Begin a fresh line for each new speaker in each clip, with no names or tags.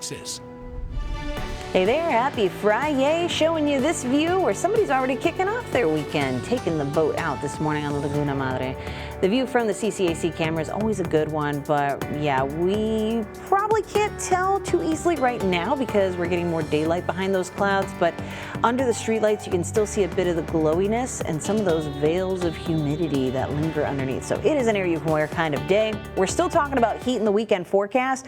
Texas.
Hey there, happy FRI-YAY, showing you this view where somebody's already kicking off their weekend, taking the boat out this morning on the Laguna Madre. The view from the CCAC camera is always a good one, but yeah, we probably can't tell too easily right now because we're getting more daylight behind those clouds, but under the streetlights you can still see a bit of the glowiness and some of those veils of humidity that linger underneath. So it is an area you can wear kind of day. We're still talking about heat in the weekend forecast,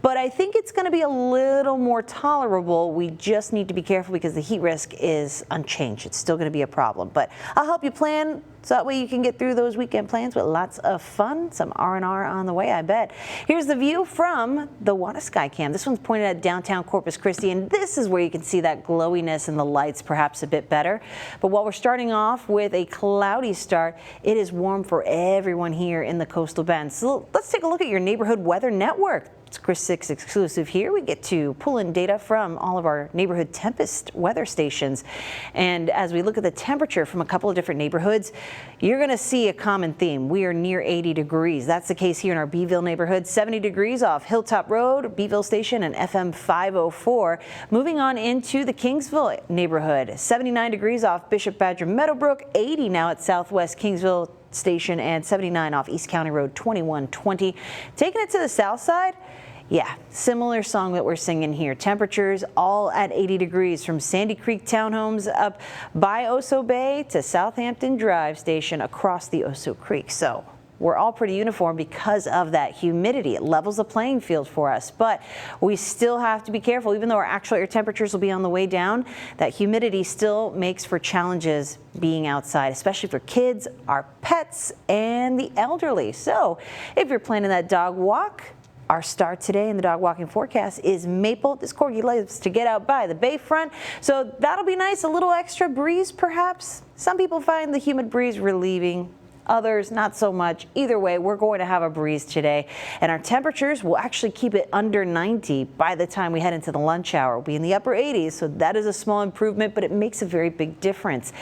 but I think it's going to be a little more tolerable. We just need to be careful because the heat risk is unchanged. It's still going to be a problem, but I'll help you plan so that way you can get through those weekend plans with lots of fun. Some R&R on the way, I bet. Here's the view from the Water Sky Cam. This one's pointed at downtown Corpus Christi, and this is where you can see that glowiness and the lights perhaps a bit better. But while we're starting off with a cloudy start, it is warm for everyone here in the coastal bend. So let's take a look at your neighborhood weather network. It's Chris 6 exclusive here. We get to pull in data from all of our neighborhood tempest weather stations. And as we look at the temperature from a couple of different neighborhoods, you're going to see a common theme. We are near 80 degrees. That's the case here in our Beeville neighborhood. 70 degrees off Hilltop Road, Beeville Station, and FM 504. Moving on into the Kingsville neighborhood. 79 degrees off Bishop Badger Meadowbrook. 80 now at Southwest Kingsville Station, and 79 off East County Road 2120. Taking it to the south side, yeah, similar song that we're singing here. Temperatures all at 80 degrees from Sandy Creek Townhomes up by Oso Bay to Southampton Drive Station across the Oso Creek. So we're all pretty uniform because of that humidity. It levels the playing field for us, but we still have to be careful. Even though our actual air temperatures will be on the way down, that humidity still makes for challenges being outside, especially for kids, our pets, and the elderly. So if you're planning that dog walk, our start today in the dog walking forecast is Maple. This corgi loves to get out by the bayfront, so that'll be nice. A little extra breeze, perhaps. Some people find the humid breeze relieving. Others, not so much. Either way, we're going to have a breeze today, and our temperatures will actually keep it under 90 by the time we head into the lunch hour. We'll be in the upper 80s, so that is a small improvement, but it makes a very big difference.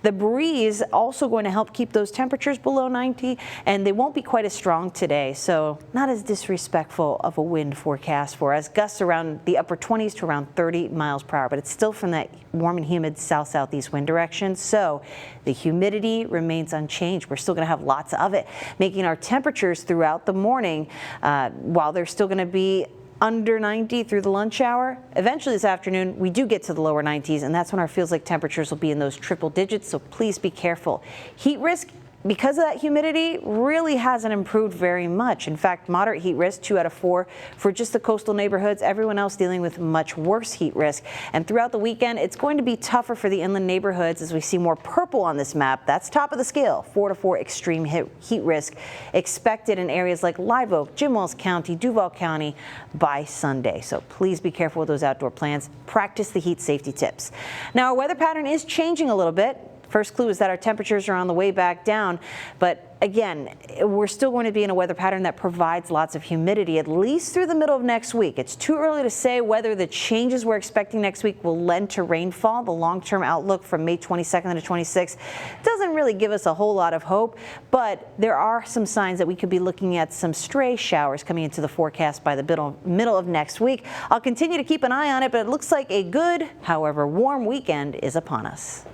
The breeze also going to help keep those temperatures below 90, and they won't be quite as strong today, so not as disrespectful of a wind forecast for us. Gusts around the upper 20s to around 30 miles per hour, but it's still from that warm and humid south-southeast wind direction, so the humidity remains unchanged. We're still going to have lots of it, making our temperatures throughout the morning, while they're still going to be under 90 through the lunch hour. Eventually this afternoon, we do get to the lower 90s, and that's when our feels like temperatures will be in those triple digits, so please be careful. Heat risk, because of that humidity, really hasn't improved very much. In fact, moderate heat risk, 2 out of 4 for just the coastal neighborhoods. Everyone else dealing with much worse heat risk. And throughout the weekend, it's going to be tougher for the inland neighborhoods as we see more purple on this map. That's top of the scale, 4 to 4 extreme heat risk expected in areas like Live Oak, Jim Wells County, Duval County by Sunday. So please be careful with those outdoor plans. Practice the heat safety tips. Now, our weather pattern is changing a little bit. First clue is that our temperatures are on the way back down, but again, we're still going to be in a weather pattern that provides lots of humidity, at least through the middle of next week. It's too early to say whether the changes we're expecting next week will lend to rainfall. The long-term outlook from May 22nd to 26th doesn't really give us a whole lot of hope, but there are some signs that we could be looking at some stray showers coming into the forecast by the middle of next week. I'll continue to keep an eye on it, but it looks like a good, however warm weekend is upon us.